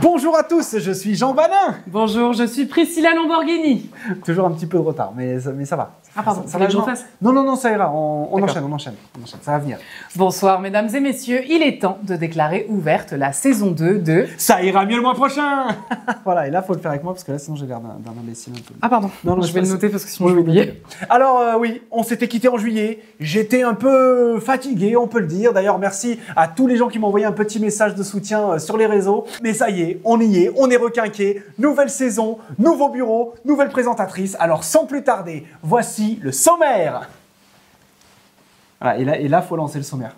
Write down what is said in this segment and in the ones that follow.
Bonjour à tous, je suis Jean Banin. Bonjour, je suis Priscilla Lamborghini. Toujours un petit peu de retard, mais ça va. Ah pardon, ça va que je refasse? Non, ça ira, on enchaîne, ça va venir. Bonsoir mesdames et messieurs, il est temps de déclarer ouverte la saison 2 de... Ça ira mieux le mois prochain. Voilà, et là, il faut le faire avec moi, parce que là, sinon j'ai l'air d'un imbécile un peu. Ah pardon, non, je vais le noter parce que sinon je vais oublier. Alors oui, on s'était quitté en juillet, j'étais un peu fatigué, on peut le dire. D'ailleurs, merci à tous les gens qui m'ont envoyé un petit message de soutien sur les réseaux. Mais ça y est, on est requinqué. Nouvelle saison, nouveau bureau, nouvelle présentatrice. Alors sans plus tarder, voici le sommaire. Voilà, et là, faut lancer le sommaire.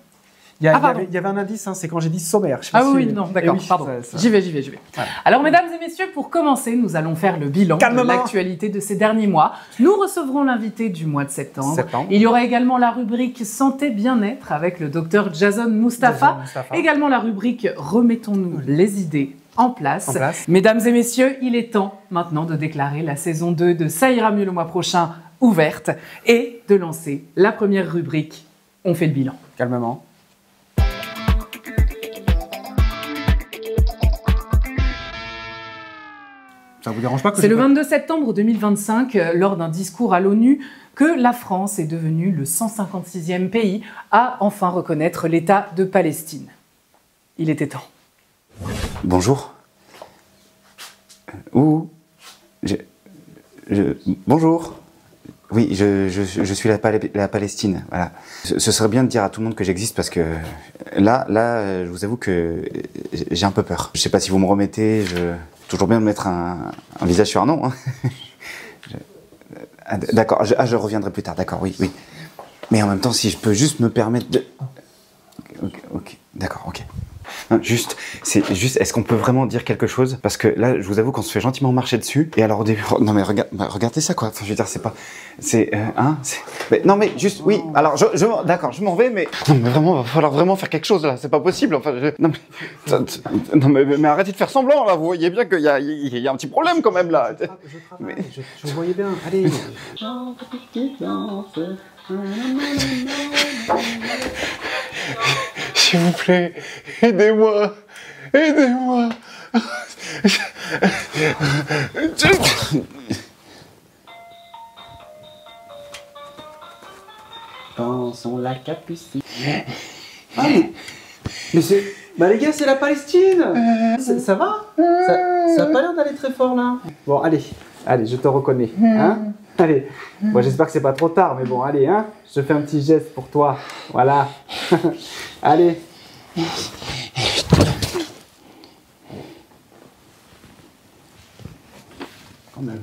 Il y avait un indice, hein, c'est quand j'ai dit sommaire. Je sais pas ah oui, non, d'accord, pardon. J'y vais. Voilà. Alors, mesdames et messieurs, pour commencer, nous allons faire le bilan de l'actualité de ces derniers mois. Nous recevrons l'invité du mois de septembre. Il y aura également la rubrique Santé Bien-être avec le docteur Jason Mustapha. Également la rubrique Remettons-nous les idées en place. Mesdames et messieurs, il est temps maintenant de déclarer la saison 2 de Ça ira mieux le mois prochain ouverte et de lancer la première rubrique. On fait le bilan. Calmement. Ça vous dérange pas que c'est le 22 septembre 2025, lors d'un discours à l'ONU, que la France est devenue le 156e pays à enfin reconnaître l'État de Palestine. Il était temps. Bonjour. Bonjour. Oui, je suis la Palestine. Voilà. Ce serait bien de dire à tout le monde que j'existe parce que là, je vous avoue que j'ai un peu peur. Je sais pas si vous me remettez. Toujours bien de mettre un visage sur un nom. Hein. D'accord. Je reviendrai plus tard. D'accord. Oui. Mais en même temps, si je peux juste me permettre de. Ok. D'accord. Ok. Non, est-ce qu'on peut vraiment dire quelque chose? Parce que là, je vous avoue qu'on se fait gentiment marcher dessus. Et alors au début, non mais regardez ça quoi. Enfin, je veux dire, non mais juste, oui. Alors, d'accord, je m'en vais, mais non mais vraiment, va falloir vraiment faire quelque chose là. C'est pas possible. Enfin, non mais arrêtez de faire semblant là. Vous voyez bien qu'il y a un petit problème quand même là. Je voyais bien. Allez. S'il vous plaît, aidez-moi. Pensons la capucine. Ah, mais c'est... Bah les gars, c'est la Palestine. Ça va? Ça a pas l'air d'aller très fort là. Bon, allez, je te reconnais. Hein? Allez, bon, j'espère que c'est pas trop tard, mais bon, allez, hein, je te fais un petit geste pour toi, voilà. Allez. Quand même.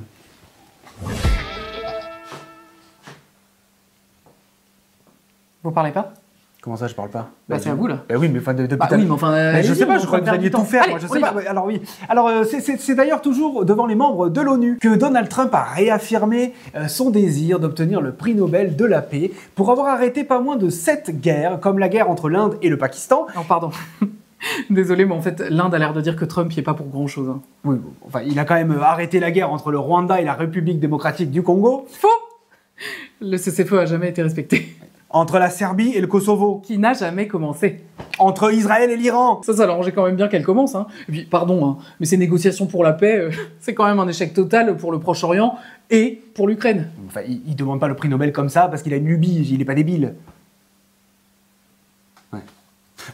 Vous parlez pas? Comment ça, je parle pas? Bah, c'est à vous là. Bah oui, mais enfin depuis oui, mais enfin. Je sais pas, je crois que vous alliez tout faire. Allez, moi, je sais pas. Alors oui. Alors c'est d'ailleurs toujours devant les membres de l'ONU que Donald Trump a réaffirmé son désir d'obtenir le prix Nobel de la paix pour avoir arrêté pas moins de 7 guerres, comme la guerre entre l'Inde et le Pakistan. Non, pardon. Désolé, mais en fait, l'Inde a l'air de dire que Trump n'y est pas pour grand chose. Hein. Oui, enfin, il a quand même arrêté la guerre entre le Rwanda et la République démocratique du Congo. Faux! Le cessez-feu a jamais été respecté. Entre la Serbie et le Kosovo. Qui n'a jamais commencé. Entre Israël et l'Iran. Ça l'arrangeait quand même bien qu'elle commence. Hein. Et puis, pardon, hein, mais ces négociations pour la paix, c'est quand même un échec total pour le Proche-Orient et pour l'Ukraine. Enfin, il demande pas le prix Nobel comme ça parce qu'il a une lubie, il est pas débile. Ouais.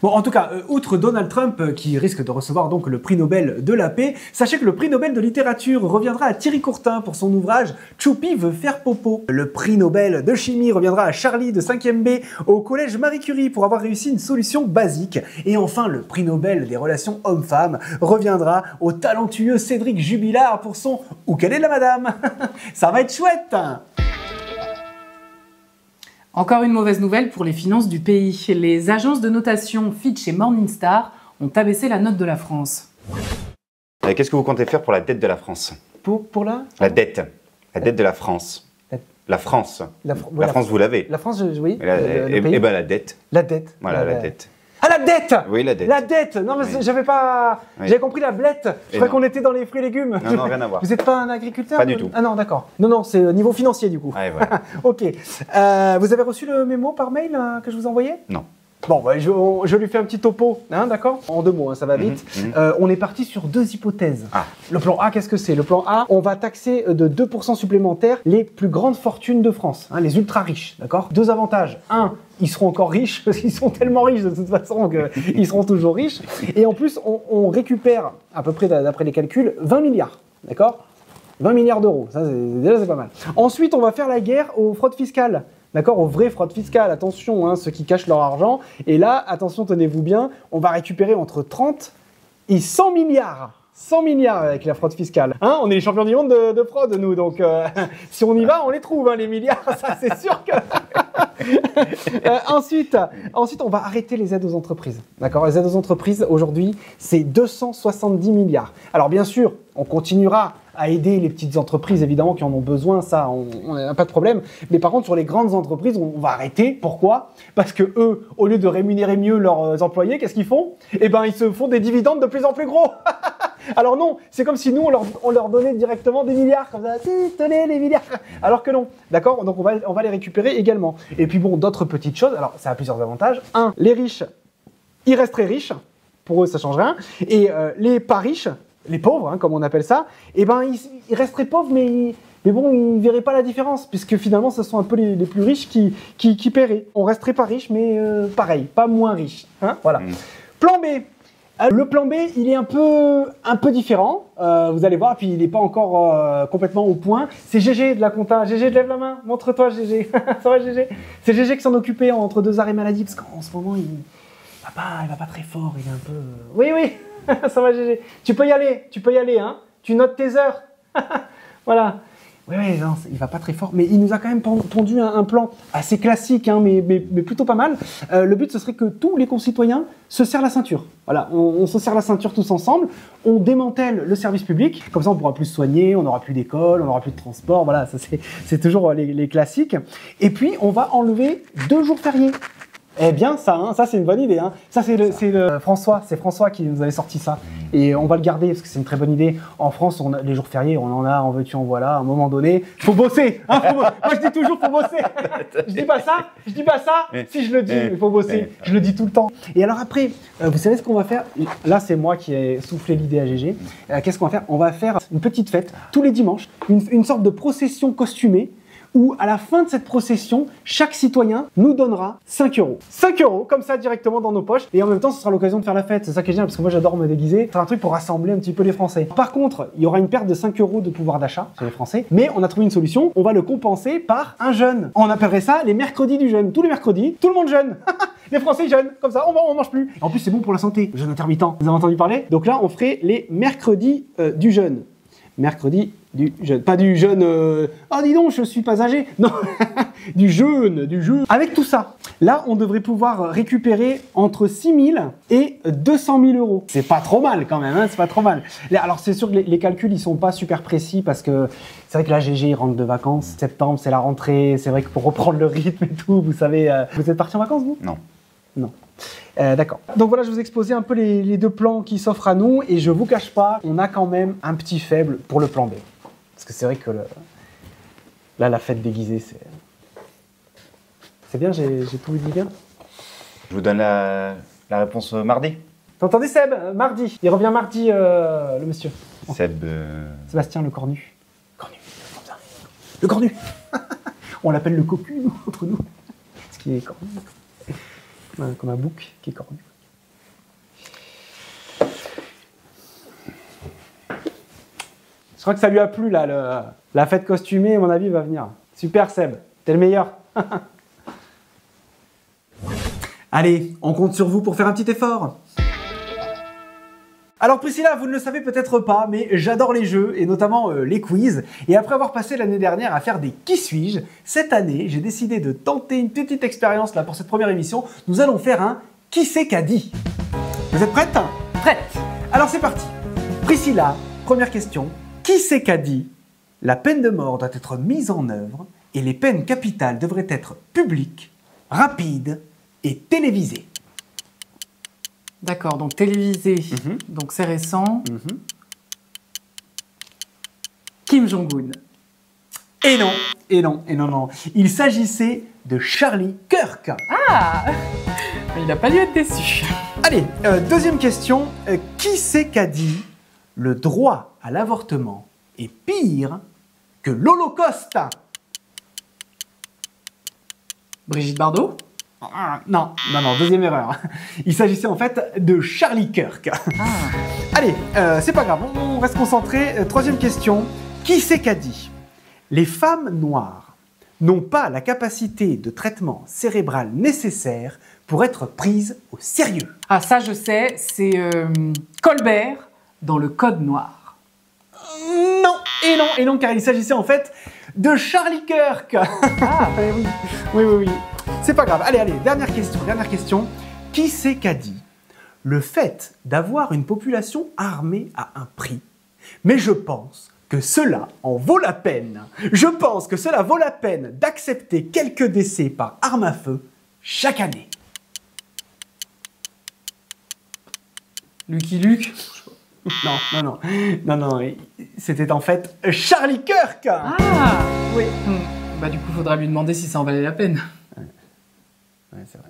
Bon, en tout cas, outre Donald Trump, qui risque de recevoir donc le prix Nobel de la paix, sachez que le prix Nobel de littérature reviendra à Thierry Courtin pour son ouvrage « Choupi veut faire popo ». Le prix Nobel de chimie reviendra à Charlie de 5e B au collège Marie Curie pour avoir réussi une solution basique. Et enfin, le prix Nobel des relations hommes-femmes reviendra au talentueux Cédric Jubilard pour son « Où qu'elle est la madame ?» Ça va être chouette. Encore une mauvaise nouvelle pour les finances du pays. Les agences de notation Fitch et Morningstar ont abaissé la note de la France. Qu'est-ce que vous comptez faire pour la dette de la France? Pour la dette. La dette de la France. La France. La France, vous l'avez. La France, oui. Et ben la dette. La dette. Voilà, la dette. Ah, la dette! Oui, la dette. La dette! Non, mais oui. J'avais pas... Oui. J'avais compris la blette. Je croyais qu'on était dans les fruits et légumes. Non, rien à voir. Vous n'êtes pas un agriculteur? Pas du tout. Ah non, d'accord. Non, c'est niveau financier, du coup. Ouais, voilà. Ok. Vous avez reçu le mémo par mail que je vous ai envoyé? Non. Bon, bah, je lui fais un petit topo, hein, d'accord? En 2 mots, hein, ça va vite. On est parti sur 2 hypothèses. Le plan A, qu'est-ce que c'est? Le plan A, on va taxer de 2% supplémentaires les plus grandes fortunes de France, hein, les ultra riches, d'accord? 2 avantages. 1, ils seront encore riches, parce qu'ils sont tellement riches de toute façon qu'ils seront toujours riches. Et en plus, on récupère, à peu près d'après les calculs, 20 milliards, d'accord? 20 milliards d'euros, ça déjà c'est pas mal. Ensuite, on va faire la guerre aux fraudes fiscales. D'accord, aux vraies fraudes fiscales, attention, hein, ceux qui cachent leur argent. Et là, attention, tenez-vous bien, on va récupérer entre 30 et 100 milliards. 100 milliards avec la fraude fiscale. Hein, on est les champions du monde de fraude, nous. Donc, si on y va, on les trouve, hein, les milliards. Ça, c'est sûr que... Ensuite, on va arrêter les aides aux entreprises. D'accord, les aides aux entreprises, aujourd'hui, c'est 270 milliards. Alors, bien sûr, on continuera à aider les petites entreprises, évidemment, qui en ont besoin, ça, on n'a pas de problème. Mais par contre, sur les grandes entreprises, on va arrêter. Pourquoi? Parce que eux, au lieu de rémunérer mieux leurs employés, qu'est-ce qu'ils font? Eh ben, ils se font des dividendes de plus en plus gros. Alors non, c'est comme si nous, on leur donnait directement des milliards, comme ça, tenez les milliards. Alors que non, d'accord? Donc on va les récupérer également. Et puis bon, d'autres petites choses, alors ça a plusieurs avantages. 1, les riches, ils restent très riches. Pour eux, ça change rien. Et les pas riches, les pauvres, hein, comme on appelle ça, eh ben, ils resteraient pauvres, mais bon, ils ne verraient pas la différence, puisque finalement, ce sont un peu les plus riches qui paieraient. On resterait pas riches, mais pareil, pas moins riches. Hein, voilà. Plan B. Le plan B, il est un peu différent, vous allez voir, puis il n'est pas encore complètement au point. C'est GG de la compta. GG, lève la main, montre-toi GG. Ça va GG? C'est GG qui s'en occupait entre 2 arrêts maladie, parce qu'en ce moment, il va pas très fort, il est un peu... Oui, ça va GG. Tu peux y aller, hein. Tu notes tes heures. Voilà. Oui, non, il va pas très fort, mais il nous a quand même pondu un plan assez classique, hein, mais plutôt pas mal. Le but, ce serait que tous les concitoyens se serrent la ceinture. Voilà, on se serre la ceinture tous ensemble, on démantèle le service public, comme ça on pourra plus se soigner, on n'aura plus d'école, on n'aura plus de transport, voilà, ça c'est toujours les classiques. Et puis, on va enlever 2 jours fériés. Eh bien, ça c'est une bonne idée. Hein. Ça, c'est François qui nous avait sorti ça. Et on va le garder parce que c'est une très bonne idée. En France, les jours fériés, on en a, en veux-tu, en voilà. À un moment donné, faut bosser. Hein, moi, je dis toujours, faut bosser. Je dis pas ça. Si je le dis, il faut bosser. Je le dis tout le temps. Et alors après, vous savez ce qu'on va faire? Là, c'est moi qui ai soufflé l'idée à GG. Qu'est-ce qu'on va faire? On va faire une petite fête tous les dimanches, une sorte de procession costumée, où à la fin de cette procession, chaque citoyen nous donnera 5 €. 5 €, comme ça, directement dans nos poches. Et en même temps, ce sera l'occasion de faire la fête. C'est ça qui est génial, parce que moi, j'adore me déguiser. C'est un truc pour rassembler un petit peu les Français. Par contre, il y aura une perte de 5 € de pouvoir d'achat sur les Français. Mais on a trouvé une solution. On va le compenser par un jeûne. On appellerait ça les mercredis du jeûne. Tous les mercredis, tout le monde jeûne. Les Français jeûnent. Comme ça, on mange plus. En plus, c'est bon pour la santé. Le jeûne intermittent. Vous avez entendu parler? Donc là, on ferait les mercredis du jeûne. Mercredi du jeûne. Pas du jeûne, oh dis donc, je suis pas âgé. Non, du jeûne. Avec tout ça, là, on devrait pouvoir récupérer entre 6 000 et 200 000 €. C'est pas trop mal quand même, hein, c'est pas trop mal. Alors, c'est sûr que les calculs, ils sont pas super précis parce que c'est vrai que là, GG, il rentre de vacances. Septembre, c'est la rentrée. C'est vrai que pour reprendre le rythme et tout, vous savez, vous êtes parti en vacances, vous? Non. D'accord. Donc voilà, je vous ai exposé un peu les 2 plans qui s'offrent à nous et je vous cache pas, on a quand même un petit faible pour le plan B. Parce que c'est vrai que là, la fête déguisée, c'est bien, j'ai tout dit bien. Je vous donne la réponse mardi. T'entendais Seb? Mardi. Il revient mardi, le monsieur. Sébastien le cornu. Cornu, comme ça. Le cornu. On l'appelle le cocu, nous, entre nous. Ce qui est cornu. Comme un bouc qui est cornu. Je crois que ça lui a plu, là, la fête costumée, à mon avis, va venir. Super, Seb, t'es le meilleur. Allez, on compte sur vous pour faire un petit effort. Alors Priscilla, vous ne le savez peut-être pas, mais j'adore les jeux, et notamment les quiz. Et après avoir passé l'année dernière à faire des qui suis-je, cette année, j'ai décidé de tenter une petite expérience là pour cette première émission. Nous allons faire un qui c'est qu'a dit. Vous êtes prête? Prête. Alors c'est parti. Priscilla, première question. Qui c'est qu'a dit? La peine de mort doit être mise en œuvre et les peines capitales devraient être publiques, rapides et télévisées. D'accord, donc télévisé, donc c'est récent. Kim Jong-un. Et non. Il s'agissait de Charlie Kirk. Ah, Il n'a pas dû être déçu. Allez, deuxième question. Qui c'est qu'a dit le droit à l'avortement est pire que l'Holocauste? Brigitte Bardot? Non, deuxième erreur. Il s'agissait en fait de Charlie Kirk. Allez, c'est pas grave, on reste concentré. Troisième question. Qui c'est qu'a dit les femmes noires n'ont pas la capacité de traitement cérébral nécessaire pour être prises au sérieux? Ah, ça je sais, c'est Colbert dans le Code noir. Non, car il s'agissait en fait de Charlie Kirk. Oui. C'est pas grave. Allez, dernière question. Qui c'est qu'a dit le fait d'avoir une population armée a un prix, mais je pense que cela en vaut la peine. Je pense que cela vaut la peine d'accepter quelques décès par arme à feu chaque année. Lucky Luke? Non, c'était en fait Charlie Kirk. Ah oui. Bah du coup, faudra lui demander si ça en valait la peine. Ouais, c'est vrai.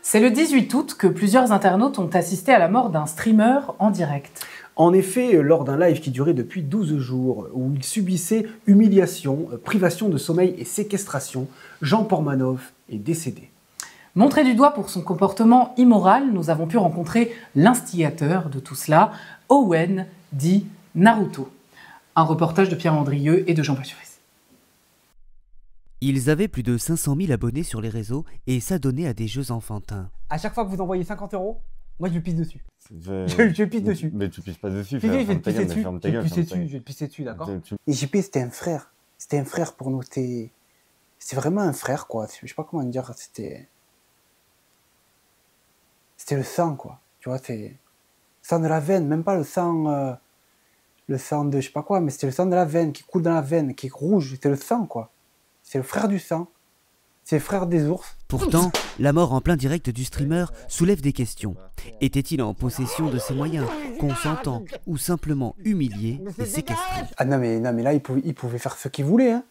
C'est le 18 août que plusieurs internautes ont assisté à la mort d'un streamer en direct. En effet, lors d'un live qui durait depuis 12 jours, où il subissait humiliation, privation de sommeil et séquestration, Jean Portmanov est décédé. Montré du doigt pour son comportement immoral, nous avons pu rencontrer l'instigateur de tout cela, Owen dit Naruto. Un reportage de Pierre Andrieux et de Jean Passuris. Ils avaient plus de 500 000 abonnés sur les réseaux et s'adonnaient à des jeux enfantins. À chaque fois que vous envoyez 50 €, moi je pisse dessus. Je pisse dessus. Mais tu pisses pas dessus. Je vais te pisser dessus. Je vais te pisser dessus, d'accord. Et JP, c'était un frère. C'était un frère pour nous. C'est vraiment un frère, quoi. Je sais pas comment dire. C'était le sang, quoi. Tu vois, c'est le sang de la veine, même pas le sang de je sais pas quoi, mais c'était le sang de la veine qui coule dans la veine, qui est rouge. C'était le sang, quoi. C'est le frère du sang. C'est le frère des ours. Pourtant, la mort en plein direct du streamer soulève des questions. Était-il en possession de ses moyens, consentant ou simplement humilié et séquestré? Ah non mais là, il pouvait faire ce qu'il voulait. Hein.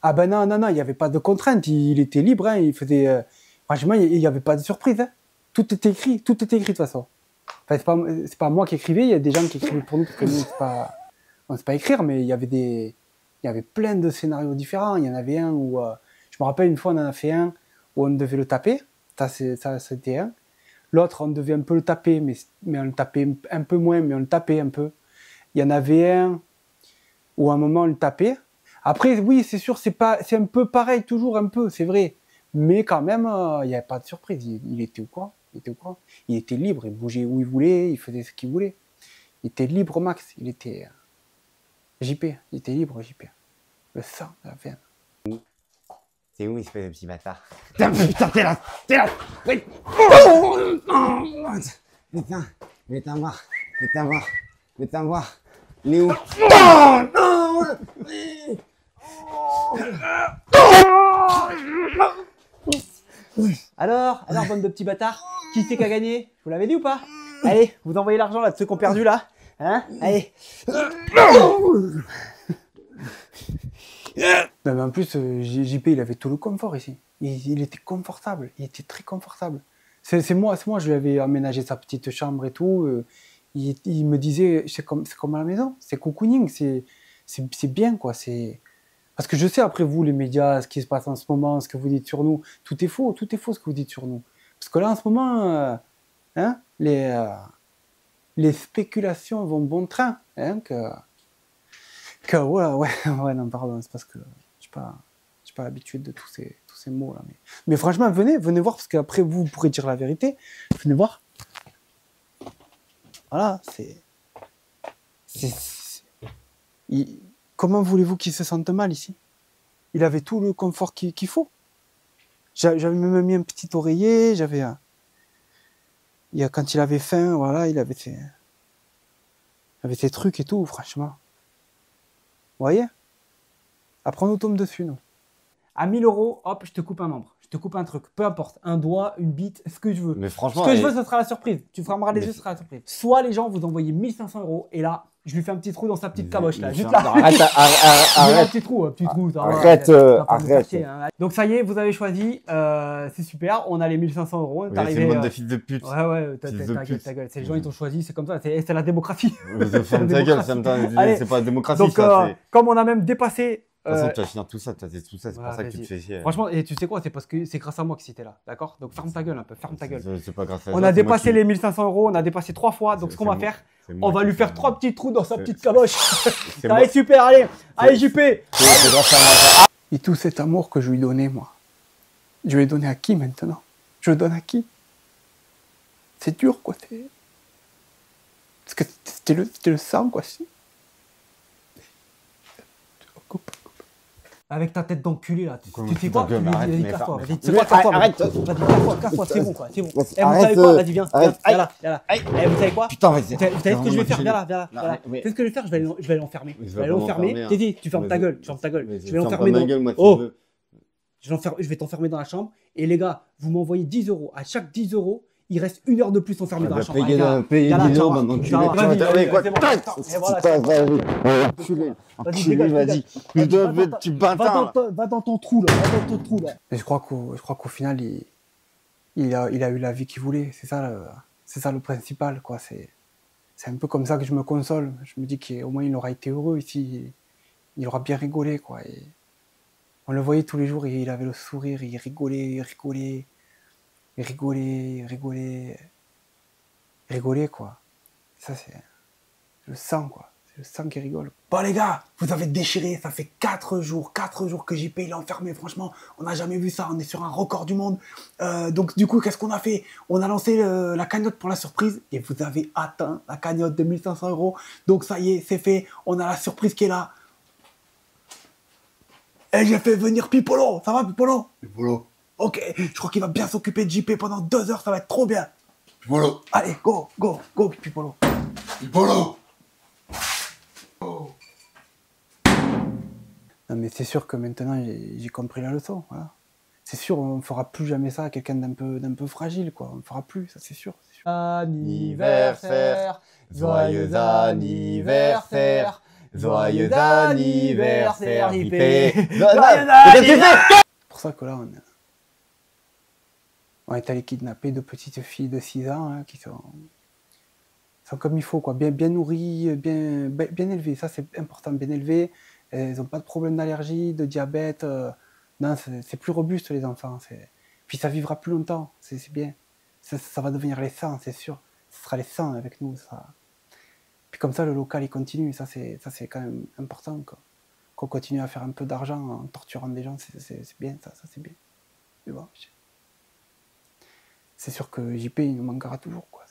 Ah ben non, il n'y avait pas de contrainte. Il était libre. Hein. Il faisait. Franchement, il n'y avait pas de surprise. Hein. Tout était écrit de toute façon. Enfin, c'est pas moi qui écrivais. Il y a des gens qui écrivaient pour nous parce que nous, on ne sait pas écrire, mais il y avait plein de scénarios différents. Il y en avait un où. Je me rappelle une fois, on en a fait un où on devait le taper. Ça c'était un. L'autre, on devait un peu le taper, mais on le tapait un peu moins, mais on le tapait un peu. Il y en avait un où à un moment on le tapait. Après, oui, c'est sûr, c'est un peu pareil, toujours un peu, c'est vrai. Mais quand même, il n'y avait pas de surprise. Il était au courant. Il était libre, il bougeait où il voulait, il faisait ce qu'il voulait. Il était libre au max. Il était JP, il était libre, JP. Le sang, la veine. C'est où, espèce de petit bâtard? Putain, t'es là. Oui. Viens voir. Il est où? Alors, bande de petits bâtards, qui c'est qui a gagné? Je vous l'avais dit ou pas? Allez, vous envoyez l'argent là de ceux qui ont perdu là. Hein? Allez. Non, mais en plus, JP, il avait tout le confort ici. Il était confortable, il était très confortable. C'est moi, je lui avais aménagé sa petite chambre et tout. Il me disait, c'est comme à la maison, c'est cocooning, c'est bien, quoi. Parce que je sais, après vous, les médias, ce qui se passe en ce moment, ce que vous dites sur nous, tout est faux ce que vous dites sur nous. Parce que là, en ce moment, les spéculations vont bon train. Hein, ouais, non, pardon, c'est parce que je n'ai pas l'habitude de tous ces mots-là. Mais franchement, venez voir, parce qu'après, vous pourrez dire la vérité. Venez voir. Voilà, comment voulez-vous qu'il se sente mal ici? Il avait tout le confort qu'il faut. J'avais même mis un petit oreiller, quand il avait faim, voilà, il avait ses trucs et tout, franchement. Vous voyez? Après, on nous tombe dessus, nous. À 1000 €, hop, je te coupe un membre. Je te coupe un truc. Peu importe. Un doigt, une bite, ce que je veux. Mais franchement. Ce que je veux, ce sera la surprise. Tu fermeras les yeux, ce sera la surprise. Soit les gens vous envoyez 1500 € et là, Je lui fais un petit trou dans sa petite caboche là. Juste là. Arrête, Un petit trou, arrête. Donc ça y est, vous avez choisi. C'est super. On a les 1500 €. C'est une bande de fils de pute. Ouais, ta gueule. C'est les gens, ils t'ont choisi. C'est comme ça. C'est la démocratie. Ferme ta gueule, c'est pas la démocratie. Donc, comme on a même dépassé. De toute façon, tu vas finir tout ça, c'est pour ça que tu te fais chier. Franchement, et tu sais quoi, c'est parce que c'est grâce à moi que c'était là, d'accord? Donc ferme ta gueule un peu, ferme ta gueule. C'est pas grâce à on a dépassé les 1500 €, on a dépassé 3 fois, donc ce qu'on va faire, on va lui faire 3 petits trous dans sa petite caboche. Ça va être super, allez, JP. C'est grâce à moi. Et tout cet amour que je lui donnais, moi, je vais donner à qui maintenant? Je le donne à qui? C'est dur, quoi. Parce que c'était le sang, quoi. Avec ta tête d'enculé là, tu sais quoi? Vas-y, casse-toi, vas-y, c'est quoi, casse-toi, arrête, vas-y, casse-toi, c'est bon quoi, c'est bon. Eh, vous savez quoi? Vas-y, viens, là. Eh, vous savez quoi? Putain, vas-y. Vous savez ce que je vais faire? Viens là. Vous savez ce que je vais faire? Je vais l'enfermer. Je vais l'enfermer. Teddy, tu fermes ta gueule, Je vais l'enfermer dans... Oh! Je vais t'enfermer dans la chambre. Et les gars, vous m'envoyez 10 €. À chaque 10 €, il reste 1 heure de plus enfermé dans la chambre. Payer 10 € maintenant, tu vas-y, quoi? Vas-y. Tu bâtard. Va dans ton trou là. Et je crois qu'au final, il a eu la vie qu'il voulait. C'est ça le principal, quoi. C'est un peu comme ça que je me console. Je me dis qu'au moins il aura été heureux ici. Il aura bien rigolé, quoi. Et on le voyait tous les jours, il avait le sourire, il rigolait, quoi. Ça, c'est le sang, quoi. C'est le sang qui rigole. Bon, les gars, vous avez déchiré. Ça fait 4 jours que JP il est enfermé. Franchement, on n'a jamais vu ça. On est sur un record du monde. Donc, du coup, qu'est-ce qu'on a fait? On a lancé la cagnotte pour la surprise et vous avez atteint la cagnotte de 1500 €. Donc, ça y est, c'est fait. On a la surprise qui est là. Et j'ai fait venir Pipolo. Ça va, Pipolo? Pipolo. Ok, je crois qu'il va bien s'occuper de JP pendant 2 heures, ça va être trop bien. Pipolo. Allez, go, Pipolo. Pipolo. Non mais c'est sûr que maintenant j'ai compris la leçon, voilà. C'est sûr, on ne fera plus jamais ça à quelqu'un d'un peu fragile, quoi. On ne fera plus, ça c'est sûr. Anniversaire, joyeux anniversaire. Joyeux anniversaire, JP. C'est pour ça que là, on est allé kidnapper 2 petites filles de 6 ans hein, qui sont comme il faut, quoi. Bien nourries, bien élevées. Ça, c'est important, bien élevées. Elles n'ont pas de problème d'allergie, de diabète. Non, c'est plus robuste, les enfants. Puis ça vivra plus longtemps, c'est bien. Ça va devenir les 100, c'est sûr. Ce sera les 100 avec nous, ça. Puis comme ça, le local, il continue. Ça, c'est quand même important, quoi. Qu'on continue à faire un peu d'argent en torturant des gens, c'est bien, ça c'est bien. Mais bon, c'est sûr que JP, il nous manquera toujours, quoi.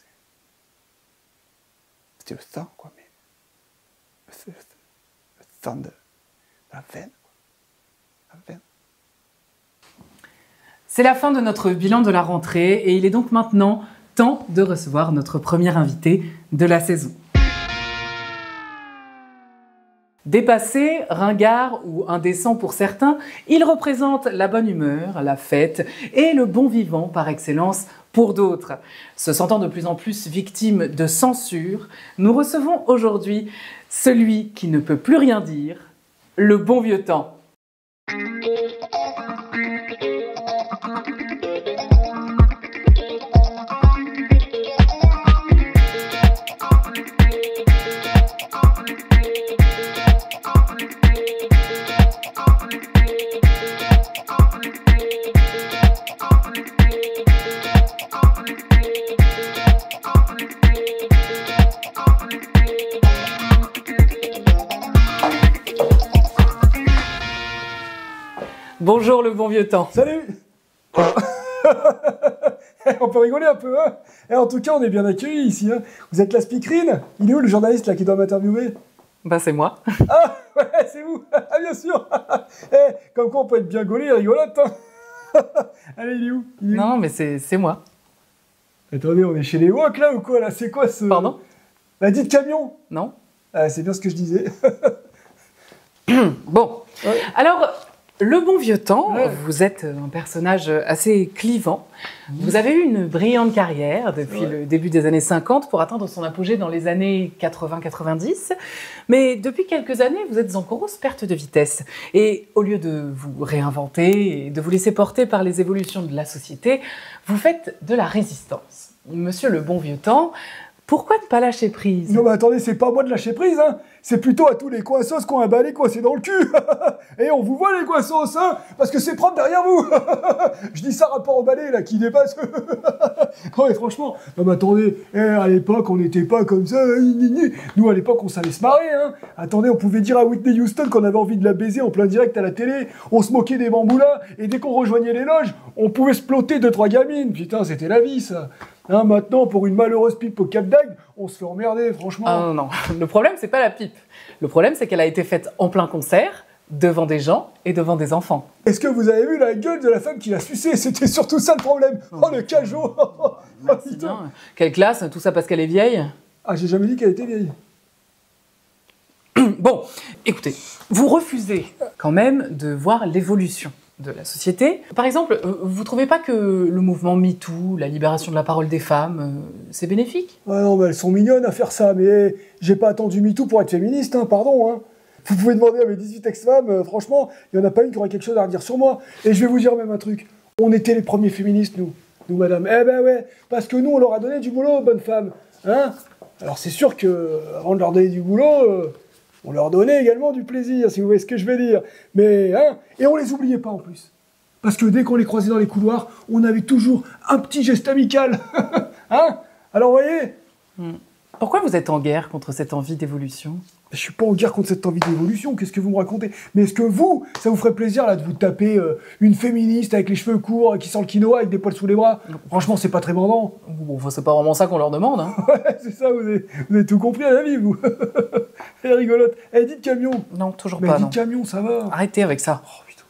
C'était le sang, quoi, mais... Le sang de la veine, quoi. La veine. C'est la fin de notre bilan de la rentrée et il est donc maintenant temps de recevoir notre premier invité de la saison. Dépassé, ringard ou indécent pour certains, il représente la bonne humeur, la fête et le bon vivant par excellence pour d'autres. Se sentant de plus en plus victime de censure, nous recevons aujourd'hui celui qui ne peut plus rien dire, le bon vieux temps. Bonjour le bon vieux temps. Salut. On peut rigoler un peu, hein. Et en tout cas, on est bien accueillis ici. Hein. Vous êtes la speakerine. Il est où le journaliste là qui doit m'interviewer? Bah c'est moi. Ah ouais, c'est vous. Ah bien sûr. Comme quoi on peut être bien gaulé et rigolote. Hein. Allez, il est où? Non, mais c'est moi. Attendez, on est chez les wok là ou quoi là? C'est quoi ce... Pardon? La dite camion? Non. Ah, c'est bien ce que je disais. Bon. Ouais. Alors... Le bon vieux temps, vous êtes un personnage assez clivant. Vous avez eu une brillante carrière depuis le début des années 50 pour atteindre son apogée dans les années 80-90. Mais depuis quelques années, vous êtes en grosse perte de vitesse. Et au lieu de vous réinventer et de vous laisser porter par les évolutions de la société, vous faites de la résistance. Monsieur le bon vieux temps, pourquoi ne pas lâcher prise? Non mais attendez, c'est pas moi de lâcher prise, hein. C'est plutôt à tous les coinsos qui ont un balai coincé dans le cul. Et on vous voit les coinsos, hein, parce que c'est propre derrière vous. Je dis ça rapport au balai, là, qui dépasse. Ouais, franchement, non mais attendez, à l'époque, on n'était pas comme ça. Nous, à l'époque, on savait se marrer, hein. Attendez, on pouvait dire à Whitney Houston qu'on avait envie de la baiser en plein direct à la télé. On se moquait des bamboulas, et dès qu'on rejoignait les loges, on pouvait se ploter 2-3 gamines. Putain, c'était la vie, ça. Hein, maintenant, pour une malheureuse pipe au Cap d'Agde, on se fait emmerder, franchement. Ah non, non. Le problème, c'est pas la pipe. Le problème, c'est qu'elle a été faite en plein concert, devant des gens et devant des enfants. Est-ce que vous avez vu la gueule de la femme qui l'a sucé? C'était surtout ça le problème. Oh, le cajot. Oh, putain. Quelle classe, tout ça parce qu'elle est vieille? Ah, j'ai jamais dit qu'elle était vieille. Bon, écoutez, vous refusez quand même de voir l'évolution de la société. Par exemple, vous trouvez pas que le mouvement MeToo, la libération de la parole des femmes, c'est bénéfique? Ah non, mais elles sont mignonnes à faire ça, mais j'ai pas attendu MeToo pour être féministe, hein, pardon, hein. Vous pouvez demander à mes 18 ex-femmes, franchement, il y en a pas une qui aurait quelque chose à redire sur moi. Et je vais vous dire même un truc, on était les premiers féministes, nous madame. Eh ben ouais, parce que nous, on leur a donné du boulot aux bonnes femmes, hein. Alors c'est sûr que, avant de leur donner du boulot, on leur donnait également du plaisir, si vous voyez ce que je veux dire. Mais, hein, et on les oubliait pas en plus. Parce que dès qu'on les croisait dans les couloirs, on avait toujours un petit geste amical. Hein? Alors, vous voyez? Pourquoi vous êtes en guerre contre cette envie d'évolution? Je suis pas en guerre contre cette envie d'évolution, qu'est-ce que vous me racontez? Mais est-ce que vous, ça vous ferait plaisir là de vous taper une féministe avec les cheveux courts, qui sent le quinoa avec des poils sous les bras? Franchement, c'est pas très bandant. Bon, c'est pas vraiment ça qu'on leur demande, hein. Ouais, c'est ça, vous avez tout compris à la vie, vous. Elle est rigolote. Elle dit de camion. Non, toujours mais pas, elle non. dit de camion, ça va. Arrêtez avec ça. Oh, putain.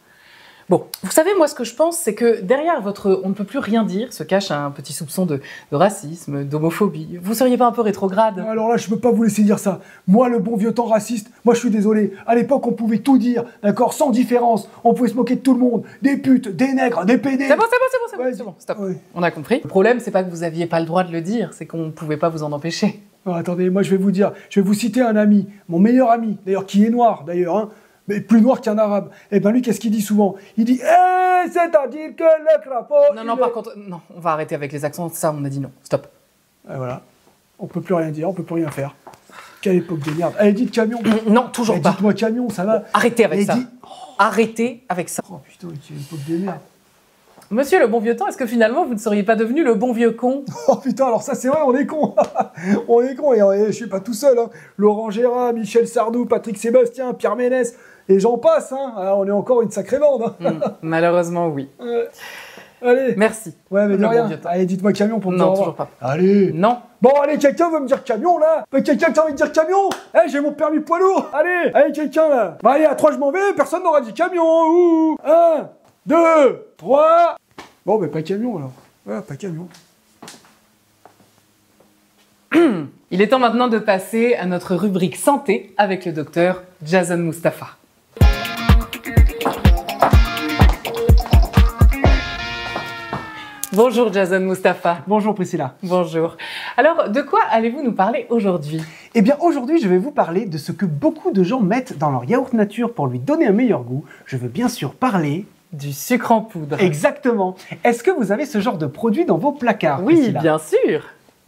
Bon, vous savez, moi, ce que je pense, c'est que derrière votre « on ne peut plus rien dire » se cache un petit soupçon de racisme, d'homophobie. Vous seriez pas un peu rétrograde? Alors là, je peux pas vous laisser dire ça. Moi, le bon vieux temps raciste, moi, je suis désolé. À l'époque, on pouvait tout dire, d'accord, sans différence. On pouvait se moquer de tout le monde. Des putes, des nègres, des pédés. C'est bon, stop. Ouais. On a compris. Le problème, c'est pas que vous aviez pas le droit de le dire, c'est qu'on pouvait pas vous en empêcher. Non, attendez, moi, je vais vous citer un ami, mon meilleur ami, d'ailleurs, qui est noir, d'ailleurs, hein. Mais plus noir qu'un arabe. Et ben lui, qu'est-ce qu'il dit souvent? Il dit c'est-à-dire que le crapaud... Non, par contre, non, on va arrêter avec les accents, ça, on a dit non, stop. Et voilà, on peut plus rien dire, on peut plus rien faire. Quelle époque de merde. Elle dit de camion. Non, toujours pas. Dites-moi camion, ça va. Arrêtez avec ça. Arrêtez avec ça. Oh putain, quelle époque de merde. Monsieur le bon vieux temps, est-ce que finalement vous ne seriez pas devenu le bon vieux con? Oh putain, alors ça c'est vrai, on est con. On est con, et je suis pas tout seul, hein. Laurent Gérard, Michel Sardou, Patrick Sébastien, Pierre Ménès, et j'en passe, hein. Alors, on est encore une sacrée bande, hein. Malheureusement, oui. Allez. Merci. Ouais, mais de rien. Allez, dites-moi camion pour me dire. Non, toujours pas. Allez. Non. Bon, allez, quelqu'un veut me dire camion, là? Quelqu'un qui a envie de dire camion? Eh, j'ai mon permis poids lourd. Allez, quelqu'un, là. Bah, allez, à 3, je m'en vais, personne n'aura dit camion. Ouh. 1, 2, 3... Bon, mais pas camion, alors. Ouais, pas camion. Il est temps maintenant de passer à notre rubrique santé avec le docteur Jason Mustapha. Bonjour Jason Mustapha. Bonjour Priscilla. Bonjour. Alors, de quoi allez-vous nous parler aujourd'hui? Eh bien, aujourd'hui, je vais vous parler de ce que beaucoup de gens mettent dans leur yaourt nature pour lui donner un meilleur goût. Je veux bien sûr parler... du sucre en poudre. Exactement. Est-ce que vous avez ce genre de produit dans vos placards? Oui, Priscilla? bien sûr.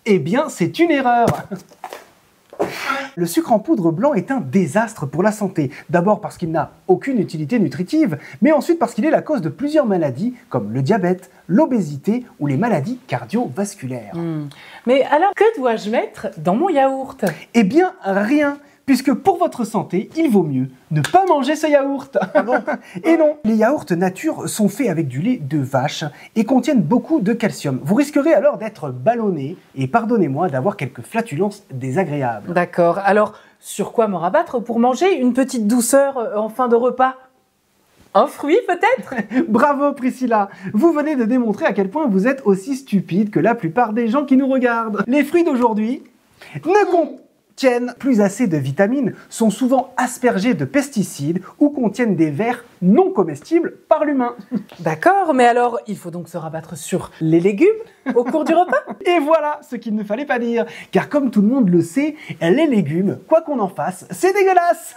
Eh bien, c'est une erreur. Le sucre en poudre blanc est un désastre pour la santé. D'abord parce qu'il n'a aucune utilité nutritive, mais ensuite parce qu'il est la cause de plusieurs maladies comme le diabète, l'obésité ou les maladies cardiovasculaires. Mais alors, que dois-je mettre dans mon yaourt? Eh bien, rien. Puisque pour votre santé, il vaut mieux ne pas manger ce yaourt. Ah bon? Et non, les yaourts nature sont faits avec du lait de vache et contiennent beaucoup de calcium. Vous risquerez alors d'être ballonné et pardonnez-moi d'avoir quelques flatulences désagréables. D'accord, alors sur quoi me rabattre pour manger une petite douceur en fin de repas? Un fruit peut-être? Bravo Priscilla, vous venez de démontrer à quel point vous êtes aussi stupide que la plupart des gens qui nous regardent. Les fruits d'aujourd'hui ne comptent... tiennent plus assez de vitamines, sont souvent aspergées de pesticides ou contiennent des vers non comestibles par l'humain. D'accord, mais alors il faut donc se rabattre sur les légumes au cours du repas? Et voilà ce qu'il ne fallait pas dire, car comme tout le monde le sait, les légumes, quoi qu'on en fasse, c'est dégueulasse.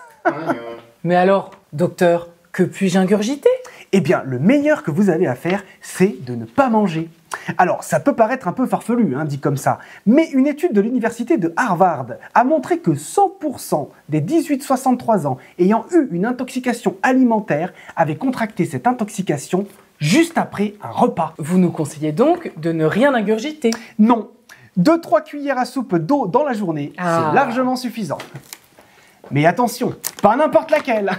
Mais alors, docteur, que puis-je ingurgiter? Eh bien, le meilleur que vous avez à faire, c'est de ne pas manger. Alors, ça peut paraître un peu farfelu, dit comme ça, mais une étude de l'université de Harvard a montré que 100% des 18-63 ans ayant eu une intoxication alimentaire avaient contracté cette intoxication juste après un repas. Vous nous conseillez donc de ne rien ingurgiter? Non, 2-3 cuillères à soupe d'eau dans la journée, c'est largement suffisant. Mais attention, pas n'importe laquelle.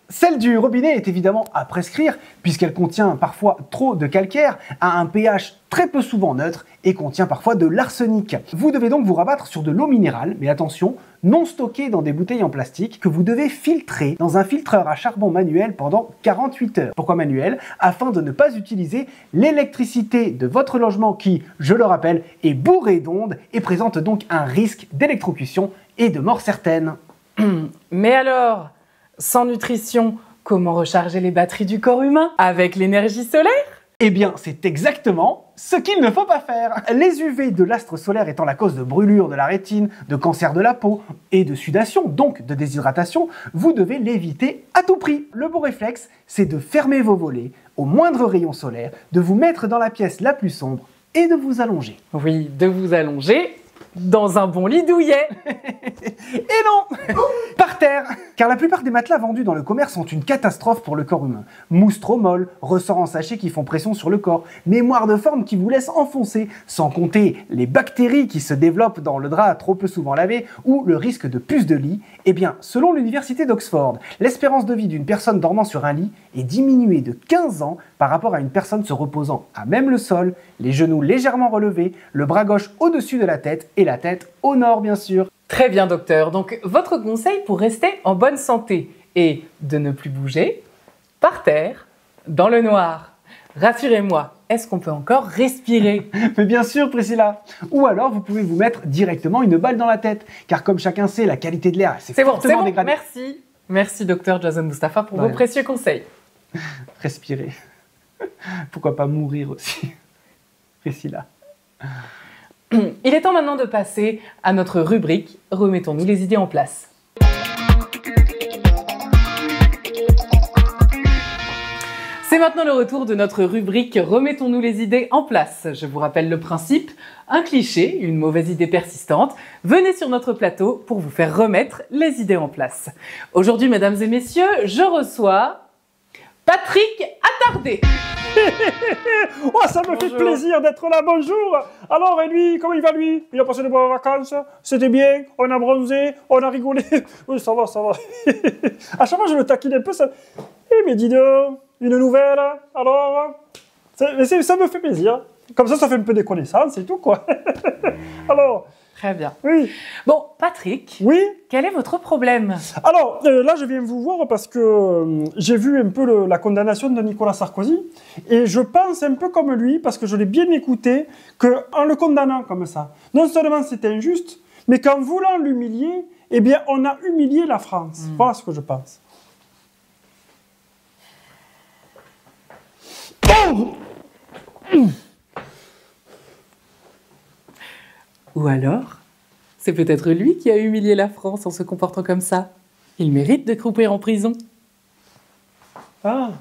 Celle du robinet est évidemment à prescrire puisqu'elle contient parfois trop de calcaire, a un pH très peu souvent neutre et contient parfois de l'arsenic. Vous devez donc vous rabattre sur de l'eau minérale, mais attention, non stockée dans des bouteilles en plastique que vous devez filtrer dans un filtreur à charbon manuel pendant 48 heures. Pourquoi manuel? Afin de ne pas utiliser l'électricité de votre logement qui, je le rappelle, est bourré d'ondes et présente donc un risque d'électrocution et de mort certaine. Mais alors, sans nutrition, comment recharger les batteries du corps humain? Avec l'énergie solaire? Eh bien, c'est exactement ce qu'il ne faut pas faire. Les UV de l'astre solaire étant la cause de brûlures de la rétine, de cancer de la peau et de sudation, donc de déshydratation, vous devez l'éviter à tout prix. Le bon réflexe, c'est de fermer vos volets au moindre rayon solaire, de vous mettre dans la pièce la plus sombre et de vous allonger. Oui, de vous allonger dans un bon lit douillet. Et non, par terre. Car la plupart des matelas vendus dans le commerce sont une catastrophe pour le corps humain. Mousse trop molle, ressorts en sachet qui font pression sur le corps, mémoire de forme qui vous laisse enfoncer, sans compter les bactéries qui se développent dans le drap trop peu souvent lavé ou le risque de puces de lit. Eh bien, selon l'université d'Oxford, l'espérance de vie d'une personne dormant sur un lit est diminuée de 15 ans par rapport à une personne se reposant à même le sol, les genoux légèrement relevés, le bras gauche au-dessus de la tête et la tête au nord bien sûr. Très bien docteur, donc votre conseil pour rester en bonne santé est de ne plus bouger, par terre, dans le noir. Rassurez-moi, est-ce qu'on peut encore respirer? Mais bien sûr Priscilla. Ou alors vous pouvez vous mettre directement une balle dans la tête, car comme chacun sait, la qualité de l'air c'est fortement dégradée. Merci. Merci docteur Jason Mustapha pour vos précieux conseils. Respirer. Pourquoi pas mourir aussi, Priscilla. Il est temps maintenant de passer à notre rubrique « Remettons-nous les idées en place ». C'est maintenant le retour de notre rubrique « Remettons-nous les idées en place ». Je vous rappelle le principe, un cliché, une mauvaise idée persistante. Venez sur notre plateau pour vous faire remettre les idées en place. Aujourd'hui, mesdames et messieurs, je reçois Patrick Attardé. Oh, ça me fait plaisir d'être là, bonjour. Alors, et lui, comment il va lui? Il a passé de bonnes vacances? C'était bien? On a bronzé? On a rigolé? Oui, ça va, ça va. À chaque fois, je le taquine un peu, ça... Eh, mais dis donc, une nouvelle, alors? Ça me fait plaisir. Comme ça fait un peu des connaissances et tout, quoi. Alors... Très bien. Oui. Bon, Patrick. Oui. Quel est votre problème? Alors, là, je viens vous voir parce que j'ai vu un peu la condamnation de Nicolas Sarkozy et je pense un peu comme lui, parce que je l'ai bien écouté, qu'en le condamnant comme ça, non seulement c'était injuste, mais qu'en voulant l'humilier, eh bien, on a humilié la France. Voilà ce que je pense. Ou alors, c'est peut-être lui qui a humilié la France en se comportant comme ça. Il mérite de croupir en prison. Ah,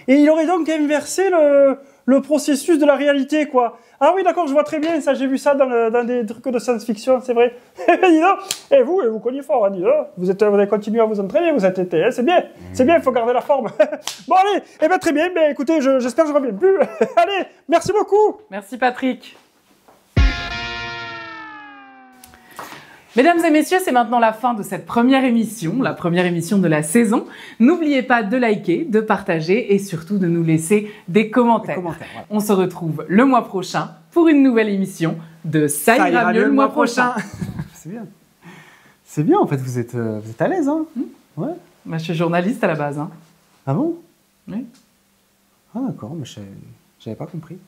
et il aurait donc inversé le processus de la réalité, quoi. Ah oui, d'accord, je vois très bien ça, j'ai vu ça dans des trucs de science-fiction, c'est vrai. Dis donc, et vous cognez fort, dis donc. Vous avez continué à vous entraîner, vous êtes été, c'est bien, il faut garder la forme. Bon allez, eh ben très bien, écoutez, j'espère que je reviens plus. Allez, merci beaucoup. Merci Patrick. Mesdames et messieurs, c'est maintenant la fin de cette première émission, la première émission de la saison. N'oubliez pas de liker, de partager et surtout de nous laisser des commentaires. Ouais. On se retrouve le mois prochain pour une nouvelle émission de Ça ira mieux le mois prochain. C'est bien. C'est bien, en fait, vous êtes à l'aise, hein? Ouais. Bah, je suis journaliste à la base. Hein. Ah bon? Oui. Ah d'accord, mais j'avais pas compris.